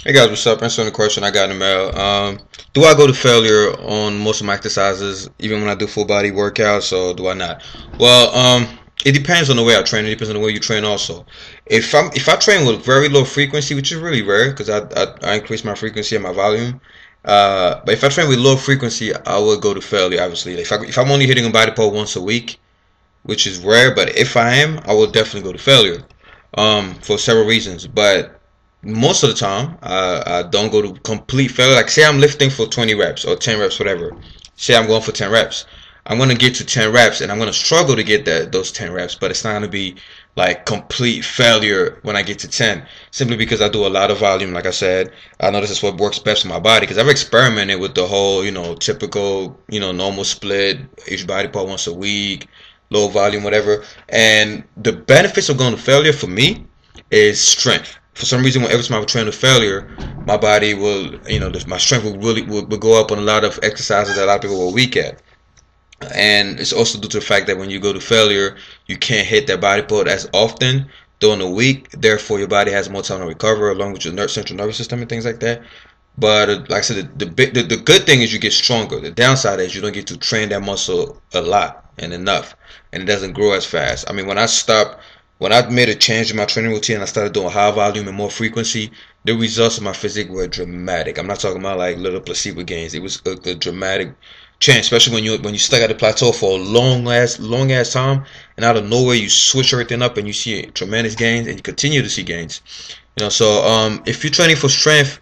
Hey guys, what's up? Answering the question I got in the mail. Do I go to failure on most of my exercises, even when I do full body workouts, or do I not? Well, it depends on the way I train. It depends on the way you train also. If I train with very low frequency, which is really rare because I increase my frequency and my volume. But if I train with low frequency, I would go to failure. Obviously, if I'm only hitting a body part once a week, which is rare, but if I am, I will definitely go to failure. For several reasons, but most of the time, I don't go to complete failure. Like, say I'm lifting for 20 reps or 10 reps, whatever. Say I'm going for 10 reps. I'm going to get to 10 reps and I'm going to struggle to get those 10 reps, but it's not going to be like complete failure when I get to 10. Simply because I do a lot of volume, like I said. I know this is what works best for my body because I've experimented with the whole, typical, normal split, each body part once a week, low volume, whatever. And the benefits of going to failure for me is strength. For some reason, whenever time I train to failure, my body will, my strength will go up on a lot of exercises that a lot of people were weak at. And it's also due to the fact that when you go to failure, you can't hit that body part as often during the week. Therefore, your body has more time to recover, along with your central nervous system and things like that. But like I said, the good thing is you get stronger. The downside is you don't get to train that muscle a lot and enough, and it doesn't grow as fast. I mean, when I made a change in my training routine, I started doing high volume and more frequency. The results of my physique were dramatic. I'm not talking about like little placebo gains. It was a dramatic change, especially when you stuck at the plateau for a long ass time, and out of nowhere you switch everything up and you see tremendous gains, and you continue to see gains. So if you're training for strength,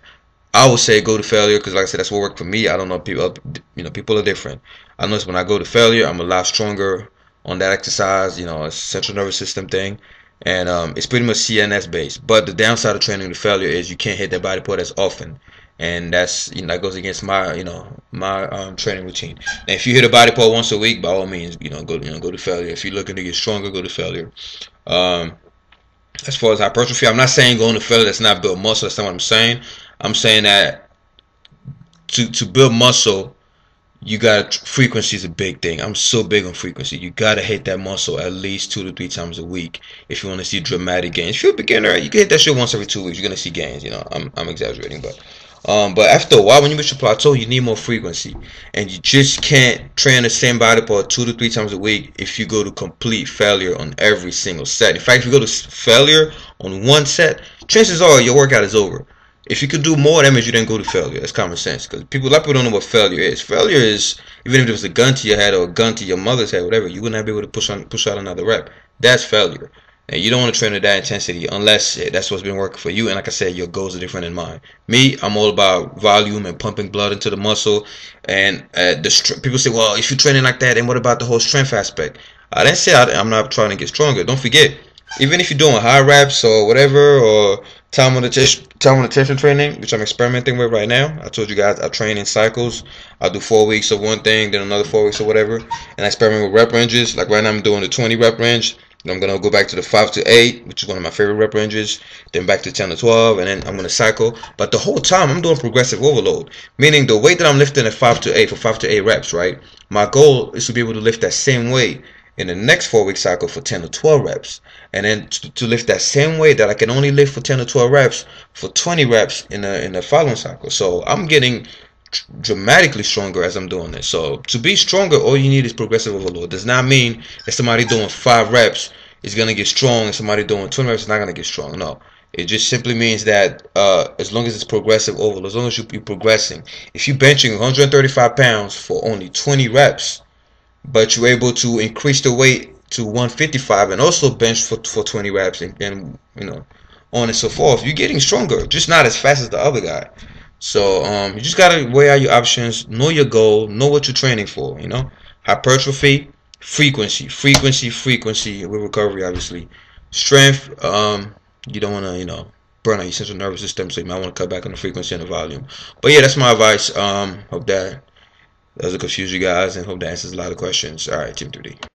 I would say go to failure because, like I said, that's what worked for me. I don't know, people are different. I notice when I go to failure, I'm a lot stronger on that exercise. It's a central nervous system thing, and it's pretty much CNS based. But the downside of training to failure is you can't hit that body part as often, and that goes against my training routine. And if you hit a body part once a week, by all means, go to failure. If you're looking to get stronger, go to failure. Um, as far as hypertrophy, I'm not saying going to failure that's not build muscle. That's not what I'm saying. I'm saying that to build muscle, you got frequency is a big thing. I'm so big on frequency. You gotta hit that muscle at least 2 to 3 times a week if you want to see dramatic gains. If you're a beginner, you can hit that shit once every 2 weeks. You're gonna see gains. I'm exaggerating, but after a while, when you reach your plateau, you need more frequency, and you just can't train the same body part 2 to 3 times a week if you go to complete failure on every single set. In fact, if you go to failure on one set, chances are your workout is over. If you could do more, that means you didn't go to failure. That's common sense. Because a lot of people don't know what failure is. Failure is, even if it was a gun to your head or a gun to your mother's head, whatever, you would not be able to push out another rep. That's failure. And you don't want to train at that intensity unless that's what's been working for you. And like I said, your goals are different than mine. Me, I'm all about volume and pumping blood into the muscle. And people say, well, if you're training like that, then what about the whole strength aspect? I didn't say I'm not trying to get stronger. Don't forget, even if you're doing high reps or whatever, or time on attention training, which I'm experimenting with right now. I told you guys I train in cycles. I do 4 weeks of one thing, then another 4 weeks or whatever, and I experiment with rep ranges. Like right now, I'm doing the 20 rep range. Then I'm gonna go back to the 5 to 8, which is one of my favorite rep ranges. Then back to 10 to 12, and then I'm gonna cycle. But the whole time, I'm doing progressive overload, meaning the weight that I'm lifting at 5 to 8 for 5 to 8 reps. Right. My goal is to be able to lift that same weight in the next 4 week cycle for 10 to 12 reps, and then to lift that same weight that I can only lift for 10 to 12 reps for 20 reps in the following cycle. So I'm getting dramatically stronger as I'm doing this. So to be stronger, all you need is progressive overload. Does not mean that somebody doing 5 reps is gonna get strong and somebody doing 20 reps is not gonna get strong. No. It just simply means that as long as it's progressive overload, as long as you're progressing, if you're benching 135 pounds for only 20 reps, but you're able to increase the weight to 155 and also bench for 20 reps, and on and so forth, you're getting stronger, just not as fast as the other guy. So you just gotta weigh out your options, know your goal, know what you're training for. Hypertrophy, frequency with recovery, obviously. Strength, you don't want to burn out your central nervous system, so you might want to cut back on the frequency and the volume. But yeah, that's my advice. Hope that doesn't confuse you guys, and hope that answers a lot of questions. All right, Team 3D.